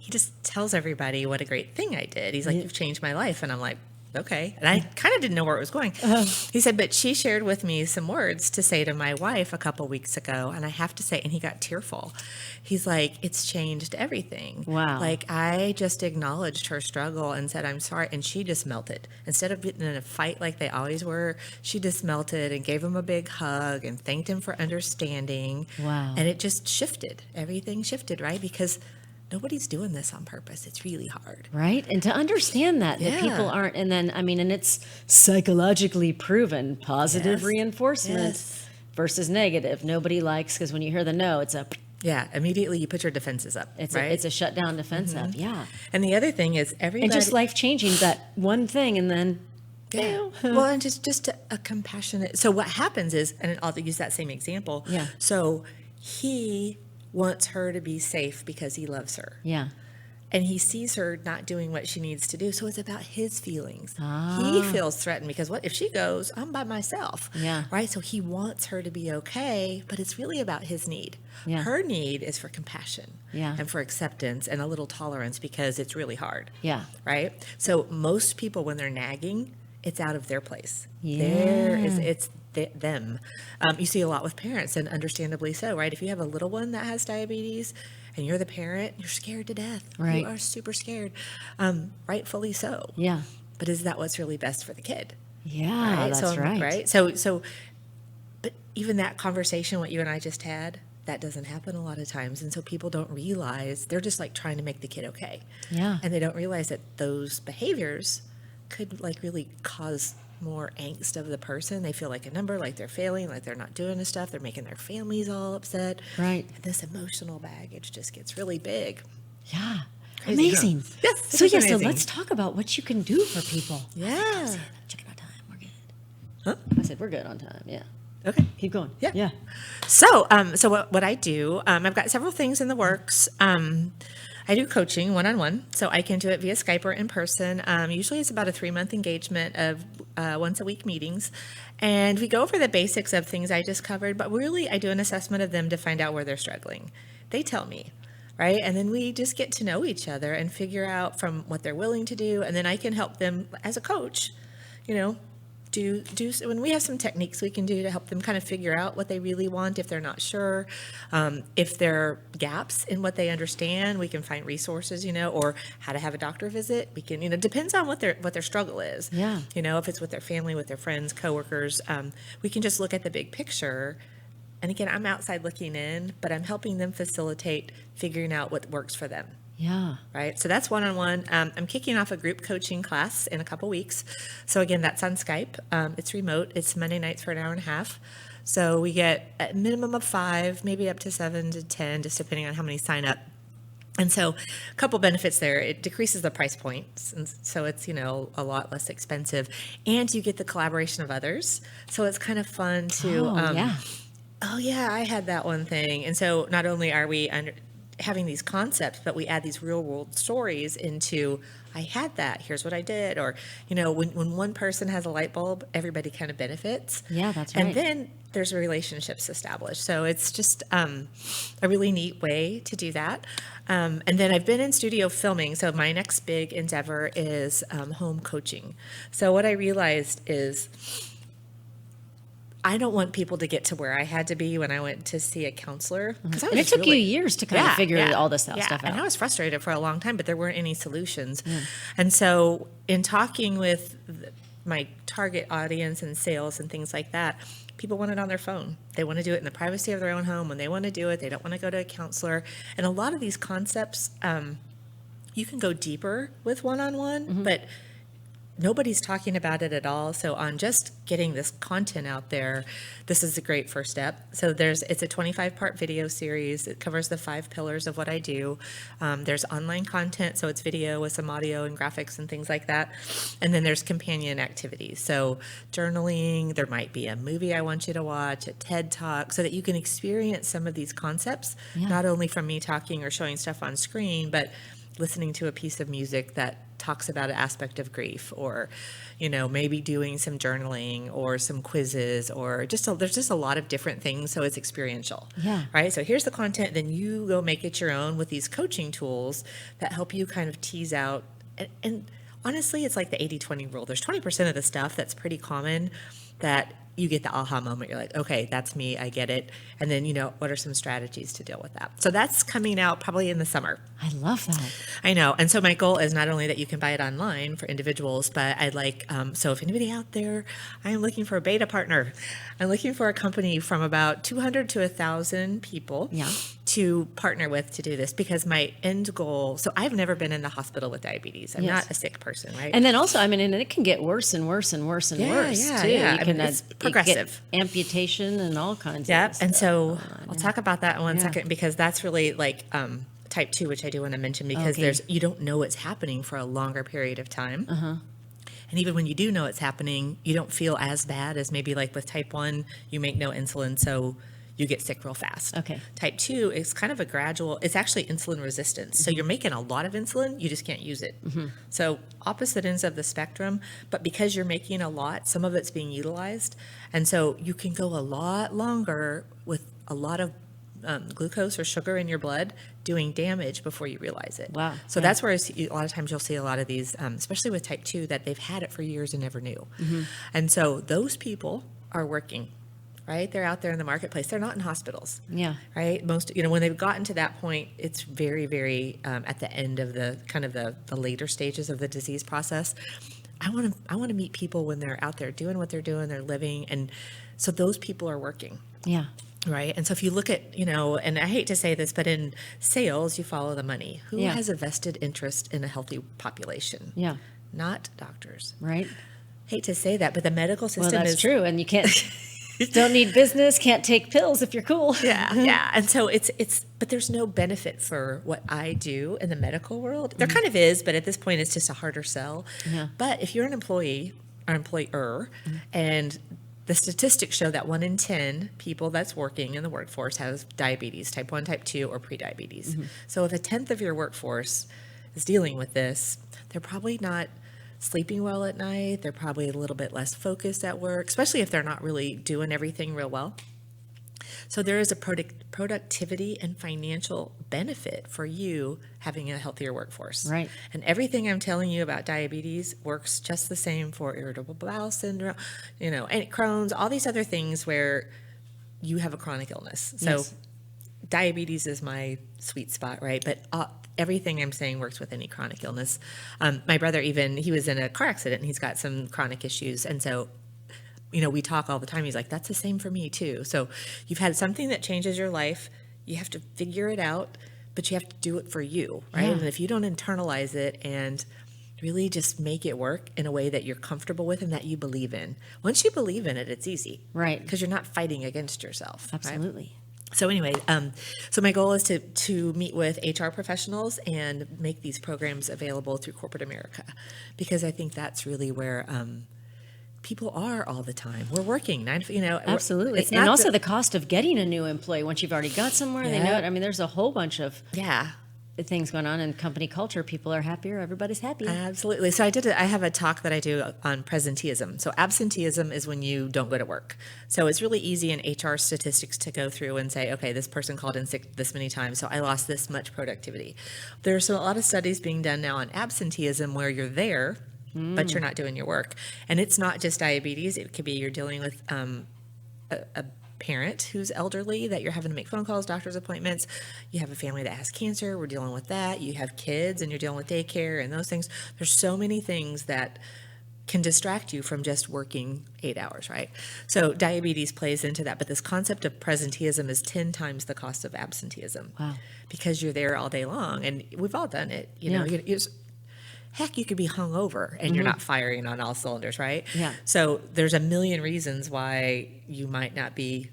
he just tells everybody what a great thing I did. He's like, you've changed my life. And I'm like, okay. And I kind of didn't know where it was going. He said, but she shared with me some words to say to my wife a couple weeks ago. And I have to say, and he got tearful. He's like, it's changed everything. Wow. Like, I just acknowledged her struggle and said, I'm sorry. And she just melted. Instead of getting in a fight like they always were, she just melted and gave him a big hug and thanked him for understanding. Wow. And it just shifted. Everything shifted, right? Because nobody's doing this on purpose. It's really hard. Right. And to understand that people aren't, and then, and it's psychologically proven positive reinforcement versus negative. Nobody likes, because when you hear the no, it's a, Yeah, immediately you put your defenses up, it's right? a shutdown defense up. Yeah. And the other thing is everybody... And just life changing that one thing, and then, well, and just a compassionate... So what happens is, and I'll use that same example. Yeah. So he wants her to be safe because he loves her. yeah. and he sees her not doing what she needs to do. So it's about his feelings. Ah. He feels threatened because what if she goes, I'm by myself. Yeah. Right. So he wants her to be okay, but it's really about his need. Yeah. Her need is for compassion Yeah. and for acceptance and a little tolerance because it's really hard. Yeah. Right. So most people, when they're nagging, it's out of their place. Yeah. It's them. You see a lot with parents, and understandably so, right? If you have a little one that has diabetes and you're the parent, you're scared to death. Right. You are super scared. Rightfully so. Yeah. But is that what's really best for the kid? Yeah, Right? that's So, right. Right. But even that conversation, what you and I just had, that doesn't happen a lot of times. And so people don't realize, they're just like trying to make the kid okay. Yeah. And they don't realize that those behaviors could like really cause more angst of the person. They feel like a number, like they're failing, like they're not doing the stuff. They're making their families all upset. Right. And this emotional baggage just gets really big. Yeah. Crazy, huh? Amazing. Yes, it So is yeah, so amazing. let's talk about what you can do for people. Yeah. Checking our time. We're good. Huh? I said we're good on time. Yeah. Okay. Keep going. Yeah. Yeah. So, what I do, I've got several things in the works. I do coaching one-on-one, so I can do it via Skype or in person. Usually it's about a 3-month engagement of once-a-week meetings. And we go over the basics of things I just covered, but really I do an assessment of them to find out where they're struggling. They tell me, right? And then we just get to know each other and figure out from what they're willing to do. And then I can help them as a coach, do when we have some techniques we can do to help them kind of figure out what they really want if they're not sure. If there are gaps in what they understand, we can find resources, or how to have a doctor visit. We can, depends on what their struggle is. Yeah. If it's with their family, with their friends, coworkers, we can just look at the big picture. And again, I'm outside looking in, but I'm helping them facilitate figuring out what works for them. Yeah. Right. So that's one-on-one. I'm kicking off a group coaching class in a couple weeks. So again, that's on Skype. It's remote. It's Monday nights for an hour and a half. So we get a minimum of 5, maybe up to 7 to 10, just depending on how many sign up. And so a couple benefits there. It decreases the price points. And so it's, a lot less expensive. And you get the collaboration of others. So it's kind of fun to, yeah. oh yeah, I had that one thing. And so not only are we having these concepts, but we add these real world stories into, I had that, here's what I did. Or, when one person has a light bulb, everybody kind of benefits. Yeah, that's right. And then there's relationships established. So it's just a really neat way to do that. And then I've been in studio filming. So my next big endeavor is home coaching. So what I realized is, I don't want people to get to where I had to be when I went to see a counselor. And it took you years to kind of figure all this stuff out. And I was frustrated for a long time, but there weren't any solutions. And so in talking with my target audience and sales and things like that, people want it on their phone. They want to do it in the privacy of their own home. When they want to do it, they don't want to go to a counselor. And a lot of these concepts, you can go deeper with one-on-one, but nobody's talking about it at all. So on just getting this content out there, this is a great first step. So it's a 25-part video series. It covers the 5 pillars of what I do. There's online content, so it's video with some audio and graphics and things like that. And then there's companion activities. So journaling, there might be a movie I want you to watch, a TED Talk, so that you can experience some of these concepts, not only from me talking or showing stuff on screen, but listening to a piece of music that talks about an aspect of grief, or, maybe doing some journaling or some quizzes, or there's just a lot of different things. So it's experiential. Yeah. Right. So here's the content. Then you go make it your own with these coaching tools that help you kind of tease out. And honestly, it's like the 80-20 rule. There's 20% of the stuff that's pretty common that you get the aha moment. You're like, okay, that's me. I get it. And then, what are some strategies to deal with that? So that's coming out probably in the summer. I love that. I know. And so my goal is not only that you can buy it online for individuals, but I'd like, so if anybody out there, I'm looking for a beta partner. I'm looking for a company from about 200 to 1,000 people to partner with to do this, because my end goal, so I've never been in the hospital with diabetes. I'm not a sick person, right? And then also, and it can get worse and worse and worse and worse too. Yeah. You can, it's progressive. Get amputation and all kinds Yeah. of stuff. And so I'll talk about that in one Yeah. second, because that's really like type 2, which I do want to mention, because you don't know what's happening for a longer period of time. And even when you do know it's happening, you don't feel as bad as maybe like with type 1, you make no insulin, so you get sick real fast. Okay. Type 2 is kind of a gradual, it's actually insulin resistance. So you're making a lot of insulin, you just can't use it. So opposite ends of the spectrum, but because you're making a lot, some of it's being utilized. And so you can go a lot longer with a lot of glucose or sugar in your blood doing damage before you realize it. Wow. So that's where a lot of times you'll see a lot of these, especially with type 2, that they've had it for years and never knew. And so those people are working, right? They're out there in the marketplace. They're not in hospitals. Yeah. Right? Most, when they've gotten to that point, it's very, very at the end of the kind of the later stages of the disease process. I want to meet people when they're out there doing what they're doing, they're living. And so those people are working. Yeah. Right. And so if you look at, and I hate to say this, but in sales, you follow the money. Who has a vested interest in a healthy population? Yeah. Not doctors. Right. Hate to say that, but the medical system Well, that's is true. And you can't, don't need business, can't take pills if you're cool. Yeah. And so but there's no benefit for what I do in the medical world. There kind of is, but at this point, it's just a harder sell. Yeah. But if you're an employee or employer, and the statistics show that 1 in 10 people that's working in the workforce has diabetes, type 1, type 2, or prediabetes. So if a tenth of your workforce is dealing with this, they're probably not sleeping well at night. They're probably a little bit less focused at work, especially if they're not really doing everything real well. So there is a productivity and financial benefit for you having a healthier workforce. Right. And everything I'm telling you about diabetes works just the same for irritable bowel syndrome, and Crohn's, all these other things where you have a chronic illness. So Yes. diabetes is my sweet spot, right? But everything I'm saying works with any chronic illness. My brother, he was in a car accident and he's got some chronic issues. And so we talk all the time. He's like, that's the same for me too. So you've had something that changes your life. You have to figure it out, but you have to do it for you, right? Yeah. And if you don't internalize it and really just make it work in a way that you're comfortable with and that you believe in. Once you believe in it, it's easy. Right. Because you're not fighting against yourself. Right? Absolutely. So anyway, so my goal is to meet with HR professionals and make these programs available through corporate America, because I think that's really where people are all the time. We're working Absolutely. It's And not also the cost of getting a new employee once you've already got somewhere, they know Yeah. it. I mean, there's a whole bunch of yeah. things going on in company culture. People are happier. Everybody's happy. Absolutely. So I have a talk that I do on presenteeism. So absenteeism is when you don't go to work. So it's really easy in HR statistics to go through and say, okay, this person called in sick this many times, so I lost this much productivity. There's a lot of studies being done now on absenteeism where you're there, but you're not doing your work. And it's not just diabetes. It could be you're dealing with a parent who's elderly that you're having to make phone calls, doctor's appointments. You have a family that has cancer. We're dealing with that. You have kids and you're dealing with daycare and those things. There's so many things that can distract you from just working 8 hours, right? So diabetes plays into that. But this concept of presenteeism is 10 times the cost of absenteeism. Wow. Because you're there all day long. And we've all done it. Heck, you could be hungover and you're not firing on all cylinders, right? Yeah. So there's a million reasons why you might not be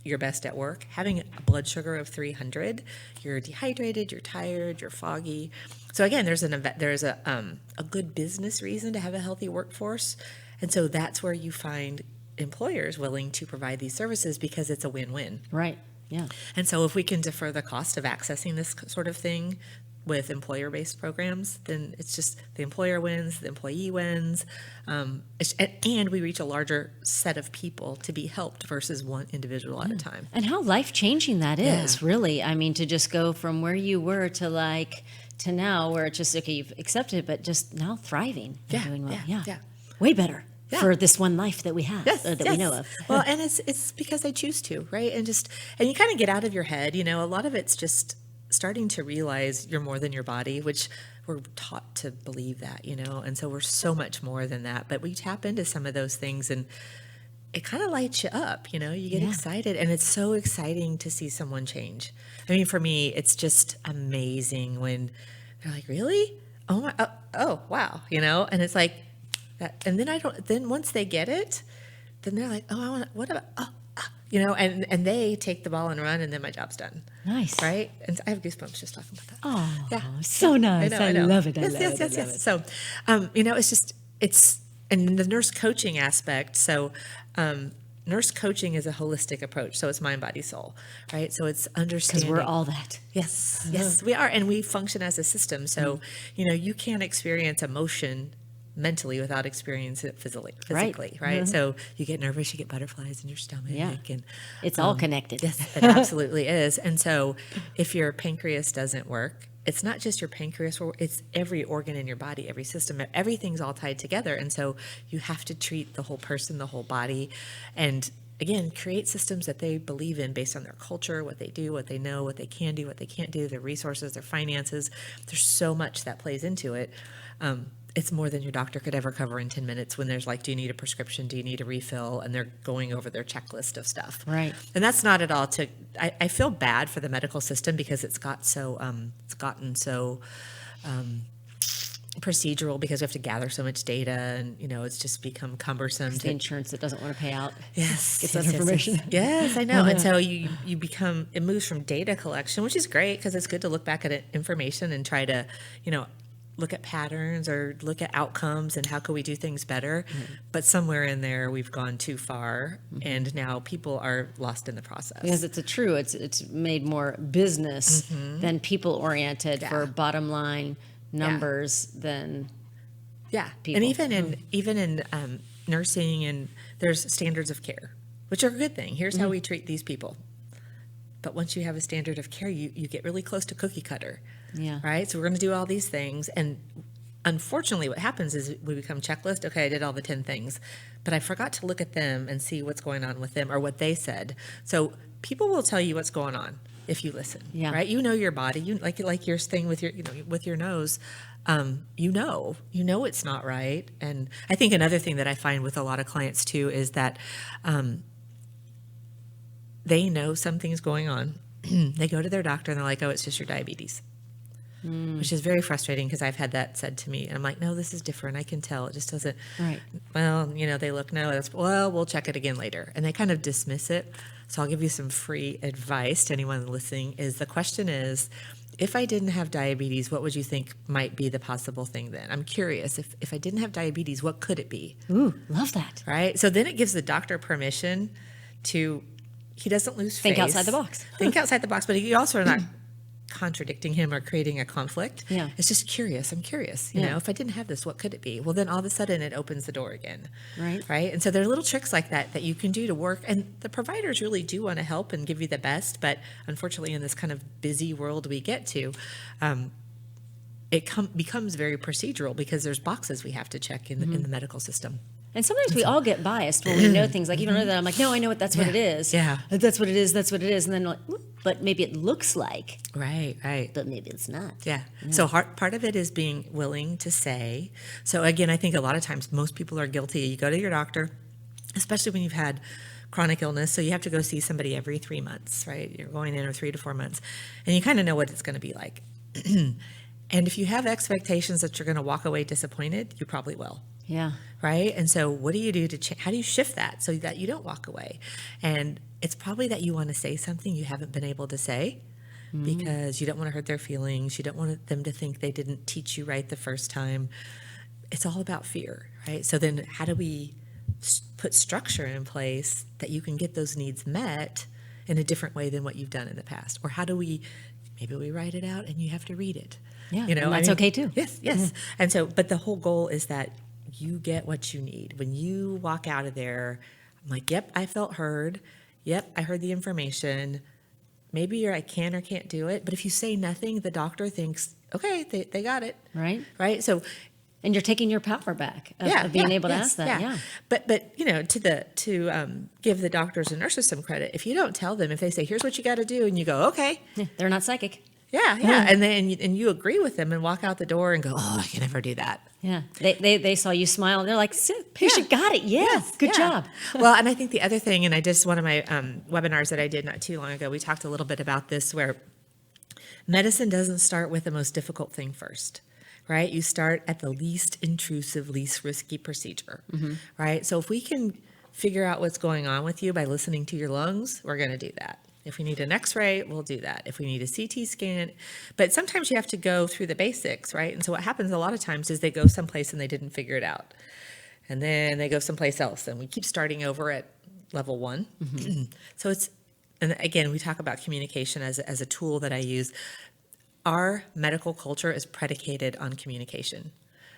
your best at work. Having a blood sugar of 300, you're dehydrated, you're tired, you're foggy. So again, there's a good business reason to have a healthy workforce. And so that's where you find employers willing to provide these services because it's a win-win. Right. Yeah. And so if we can defer the cost of accessing this sort of thing with employer-based programs, then it's just the employer wins, the employee wins, and we reach a larger set of people to be helped versus one individual at a time. And how life-changing that is, really. I mean, to just go from where you were to now where it's just, okay, you've accepted it, but just now thriving and doing well. Yeah. Way better Yeah. for this one life that we have, we know of. Well, and it's because I choose to, right? And you kind of get out of your head, a lot of it's just starting to realize you're more than your body, which we're taught to believe that, and so we're so much more than that. But we tap into some of those things and it kind of lights you up, you get excited, and it's so exciting to see someone change. I mean, for me, it's just amazing when they're like, really? Oh, wow. And it's like that. And then once they get it, then they're like, oh, and they take the ball and run, and then my job's done. Nice. Right? And I have goosebumps just talking about that. Oh, Yeah. so nice. I know. love it. I Yes, love yes, it. yes, I love yes. it. So, and the nurse coaching aspect. So, nurse coaching is a holistic approach. So it's mind, body, soul, right? So it's Because understanding. we're all that. Yes, yes, we are. And we function as a system. So, you can't experience emotion mentally without experiencing it physically, right? So you get nervous, you get butterflies in your stomach. Yeah. And It's all connected. yes, it absolutely is. And so if your pancreas doesn't work, it's not just your pancreas, it's every organ in your body, every system, everything's all tied together. And so you have to treat the whole person, the whole body, and again, create systems that they believe in based on their culture, what they do, what they know, what they can do, what they can't do, their resources, their finances. There's so much that plays into it. It's more than your doctor could ever cover in 10 minutes when there's like, do you need a prescription? Do you need a refill? And they're going over their checklist of stuff. Right. And that's not at all I feel bad for the medical system because it's gotten so procedural because we have to gather so much data and, it's just become cumbersome. The insurance that doesn't want to pay out. Yes. Gets that information. Yes, I know. And so it moves from data collection, which is great because it's good to look back at information and try to, look at patterns or look at outcomes and how can we do things better. But somewhere in there, we've gone too far and now people are lost in the process. Because it's made more business than people oriented for bottom line numbers than people. And even in nursing, and there's standards of care, which are a good thing. Here's how we treat these people. But once you have a standard of care, you get really close to cookie cutter. Yeah. Right. So we're going to do all these things. And unfortunately, what happens is we become checklist. Okay, I did all the 10 things, but I forgot to look at them and see what's going on with them or what they said. So people will tell you what's going on if you listen. Yeah. Right. Your body, like your thing with with your nose, it's not right. And I think another thing that I find with a lot of clients too is that they know something's going on. They go to their doctor and they're like, oh, it's just your diabetes. Which is very frustrating because I've had that said to me. And I'm like, no, this is different. I can tell. It just doesn't. Right. Well, they look, no, we'll check it again later. And they kind of dismiss it. So I'll give you some free advice to anyone listening the question is, if I didn't have diabetes, what would you think might be the possible thing then? I'm curious. If I didn't have diabetes, what could it be? Ooh, love that. Right. So then it gives the doctor permission to, he doesn't lose face. Think outside the box. Think outside the box. But you also are not contradicting him or creating a conflict. Yeah. It's just curious. I'm curious. If I didn't have this, what could it be? Well, then all of a sudden it opens the door again. Right. Right. And so there are little tricks like that you can do to work. And the providers really do want to help and give you the best. But unfortunately, in this kind of busy world we get to, it becomes very procedural because there's boxes we have to check in the medical system. And sometimes we all get biased when we know things. Like, you don't know that. I'm like, no, I know that's what it is. Yeah. That's what it is. That's what it is. And then like, but maybe it looks like. Right. But maybe it's not. Yeah. So part of it is being willing to say. So again, I think a lot of times most people are guilty. You go to your doctor, especially when you've had chronic illness. So you have to go see somebody every 3 months, right? You're going in every 3 to 4 months. And you kind of know what it's going to be like. And if you have expectations that you're going to walk away disappointed, you probably will. Yeah. Right. And so what do you do how do you shift that so that you don't walk away? And it's probably that you want to say something you haven't been able to say because you don't want to hurt their feelings. You don't want them to think they didn't teach you right the first time. It's all about fear. Right. So then how do we put structure in place that you can get those needs met in a different way than what you've done in the past? Or how do maybe we write it out and you have to read it. Yeah. And that's okay too. Yes. Yes. And so, but the whole goal is that you get what you need. When you walk out of there, I'm like, yep, I felt heard. Yep, I heard the information. Maybe I can or can't do it. But if you say nothing, the doctor thinks, okay, they got it. Right. Right. So, and you're taking your power back of being able to ask that. Yeah. But to give the doctors and nurses some credit, if you don't tell them, if they say, here's what you got to do, and you go, okay. Yeah, they're not psychic. Yeah. And then you agree with them and walk out the door and go, oh, I can never do that. Yeah. They saw you smile and they're like, patient got it. Yes. Good job. Well, and I think the other thing, and one of my webinars that I did not too long ago, we talked a little bit about this, where medicine doesn't start with the most difficult thing first. Right? You start at the least intrusive, least risky procedure. Right? So if we can figure out what's going on with you by listening to your lungs, we're going to do that. If we need an x-ray, we'll do that. If we need a CT scan, but sometimes you have to go through the basics, right? And so what happens a lot of times is they go someplace and they didn't figure it out. And then they go someplace else and we keep starting over at level 1. So and again, we talk about communication as a tool that I use. Our medical culture is predicated on communication.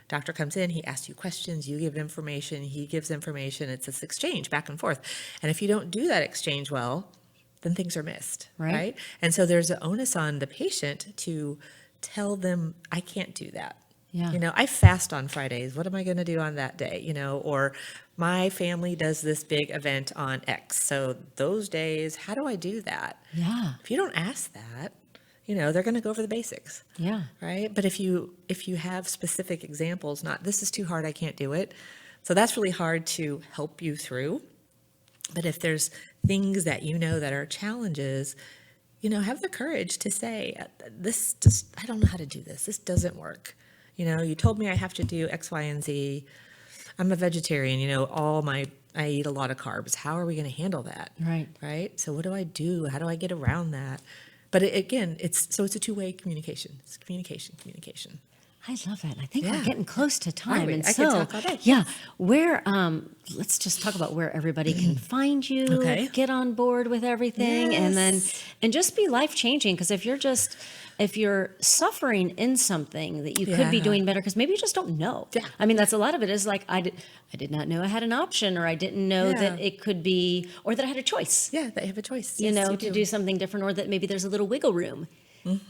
Doctor comes in, he asks you questions, you give information, he gives information. It's this exchange back and forth. And if you don't do that exchange well, then things are missed, right? And so there's an onus on the patient to tell them, I can't do that. Yeah. I fast on Fridays. What am I going to do on that day? Or my family does this big event on X. So those days, how do I do that? Yeah. If you don't ask that, they're going to go over the basics. Yeah. Right. But if you have specific examples, not this is too hard, I can't do it. So that's really hard to help you through. But if there's things that that are challenges, have the courage to say, I don't know how to do this. This doesn't work. You told me I have to do X, Y, and Z. I'm a vegetarian, I eat a lot of carbs. How are we going to handle that? Right. Right. So what do I do? How do I get around that? But again, it's a two-way communication. It's communication. I love it. I think Yeah. we're getting close to time. And I so, could talk all day. yeah, let's just talk about where everybody can find you, Okay. get on board with everything, Yes. and just be life-changing. Because if you're suffering in something that you could be Yeah. doing better, because maybe you just don't know. Yeah. I mean, that's a lot of it is like, I did not know I had an option, or I didn't know Yeah. that it could be, or that I had a choice, Yeah, they have a choice. you Yes, know, you to do something different, or that maybe there's a little wiggle room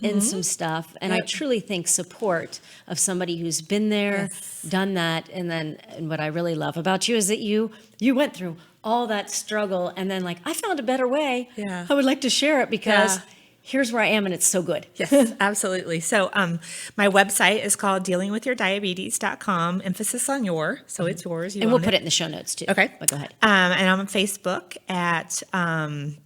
in some stuff. And I Yep. truly think support of somebody who's been there, Yes. done that. And what I really love about you is that you went through all that struggle and then like, I found a better way. Yeah. I would like to share it because Yeah. here's where I am and it's so good. Yes, absolutely. So my website is called dealingwithyourdiabetes.com, emphasis on your, so it's yours. You And we'll own put it in the show notes too. Okay. But go ahead. And I'm on Facebook at,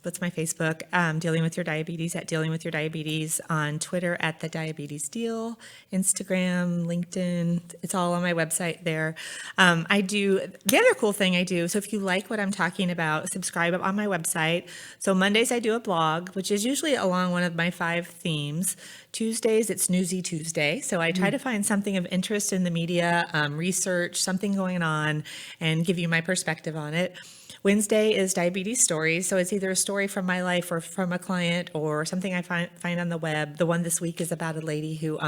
what's my Facebook? Dealing with Your Diabetes at Dealing with Your Diabetes, on Twitter at The Diabetes Deal, Instagram, LinkedIn. It's all on my website there. The other cool thing I do, so if you like what I'm talking about, subscribe on my website. So Mondays I do a blog, which is usually along one of my 5 themes. Tuesdays, it's Newsy Tuesday. So I try to find something of interest in the media, research, something going on, and give you my perspective on it. Wednesday is Diabetes Stories. So it's either a story from my life or from a client or something I find on the web. The one this week is about a lady who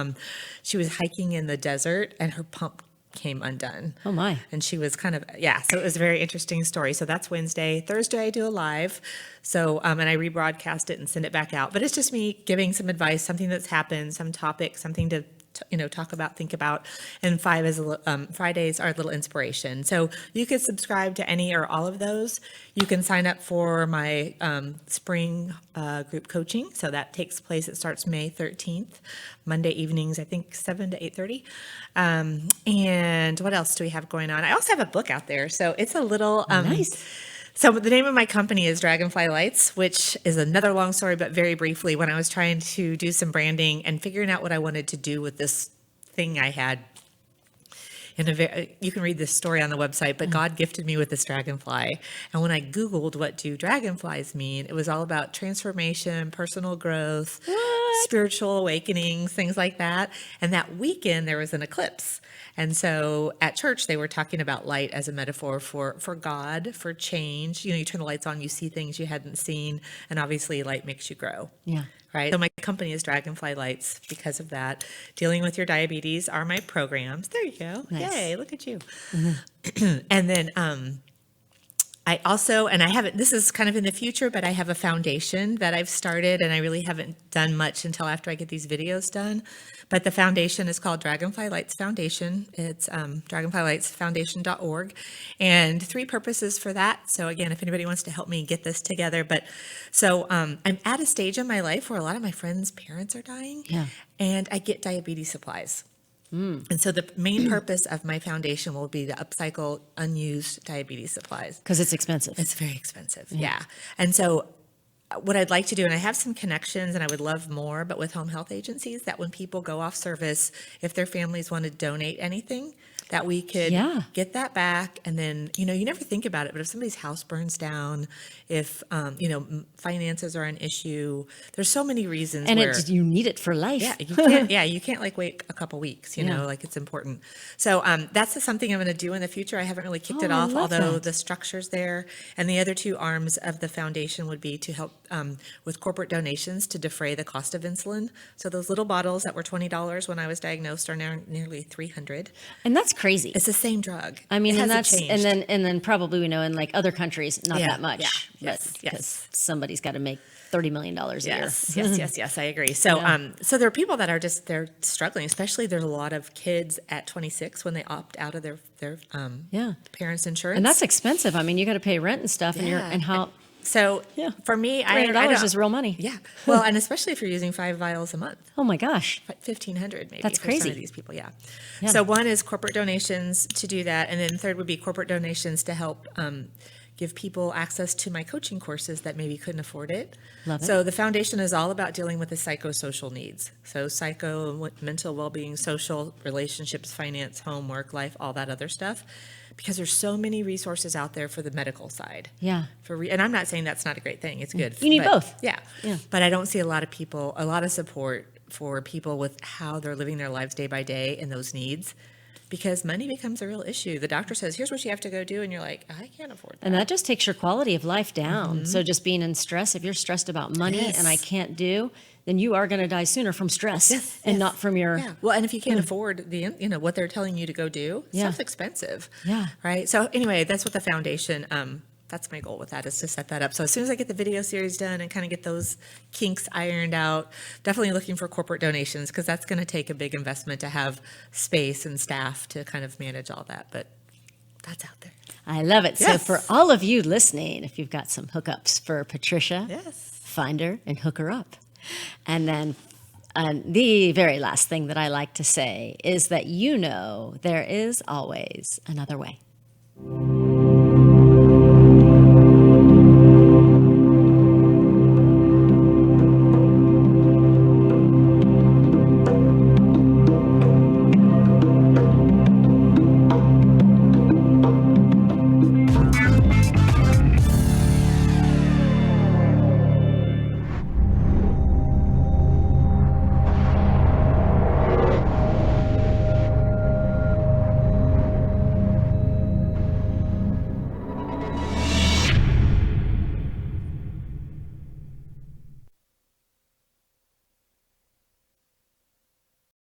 she was hiking in the desert and her pump came undone. Oh my. And she was so it was a very interesting story. So that's Wednesday. Thursday, I do a live. So, and I rebroadcast it and send it back out. But it's just me giving some advice, something that's happened, some topic, something to talk about, think about. And Fridays are a little inspiration. So you could subscribe to any or all of those. You can sign up for my spring group coaching. So that takes place, it starts May 13th, Monday evenings, I think 7 to 8:30. And what else do we have going on? I also have a book out there. So it's a little... Nice. So the name of my company is Dragonfly Lights, which is another long story, but very briefly, when I was trying to do some branding and figuring out what I wanted to do with this thing I had, you can read this story on the website, but God gifted me with this dragonfly. And when I Googled what do dragonflies mean, it was all about transformation, personal growth, spiritual awakenings, things like that. And that weekend there was an eclipse. And so at church, they were talking about light as a metaphor for God, for change. You turn the lights on, you see things you hadn't seen. And obviously light makes you grow. Yeah. Right. So my company is Dragonfly Lights because of that. Dealing with Your Diabetes are my programs. There you go. Nice. Yay, look at you. And then I also, and I haven't, this is kind of in the future, but I have a foundation that I've started and I really haven't done much until after I get these videos done. But the foundation is called Dragonfly Lights Foundation. It's dragonflylightsfoundation.org, and 3 purposes for that. So again, if anybody wants to help me get this together, I'm at a stage in my life where a lot of my friends' parents are dying, Yeah. and I get diabetes supplies. And so the main purpose of my foundation will be to upcycle unused diabetes supplies. Because it's expensive. It's very expensive. Yeah. And so what I'd like to do, and I have some connections and I would love more, but with home health agencies, that when people go off service, if their families want to donate anything, that we could get that back. And then, you never think about it, but if somebody's house burns down, if, finances are an issue, there's so many reasons And where you need it for life. you can't like wait a couple weeks, like it's important. So that's something I'm going to do in the future. I haven't really kicked it off, although the structure's there. And the other two arms of the foundation would be to help with corporate donations to defray the cost of insulin. So those little bottles that were $20 when I was diagnosed are now nearly $300. And that's crazy. It's the same drug. I mean, it and hasn't changed. and then probably we know in like other countries, not that much. Yes. Because somebody's got to make $30 million a year. Yes, I agree. So, so there are people that are they're struggling, especially there's a lot of kids at 26 when they opt out of their parents' insurance. And that's expensive. I mean, you got to pay rent and stuff, and how. So for me, $300 is real money. Yeah. Well, and especially if you're using 5 vials a month. Oh my gosh. 1,500 maybe. That's for crazy. Some of these people, yeah. So one is corporate donations to do that, and then third would be corporate donations to help give people access to my coaching courses that maybe couldn't afford it. Love it. So the foundation is all about dealing with the psychosocial needs. So mental well-being, social relationships, finance, home, work, life, all that other stuff. Because there's so many resources out there for the medical side. Yeah. And I'm not saying that's not a great thing. It's good. You need both. Yeah. But I don't see a lot of support for people with how they're living their lives day by day and those needs. Because money becomes a real issue. The doctor says, here's what you have to go do. And you're like, I can't afford that. And that just takes your quality of life down. So just being in stress, if you're stressed about money and I can't do, then you are going to die sooner from stress and not from your. Yeah. Well, and if you can't afford what they're telling you to go do, stuff's expensive. Yeah. Right. So anyway, that's what the foundation, that's my goal with that, is to set that up. So as soon as I get the video series done and kind of get those kinks ironed out, definitely looking for corporate donations, because that's going to take a big investment to have space and staff to kind of manage all that. But that's out there. I love it. Yes. So for all of you listening, if you've got some hookups for Patricia, find her and hook her up. And then the very last thing that I like to say is that there is always another way.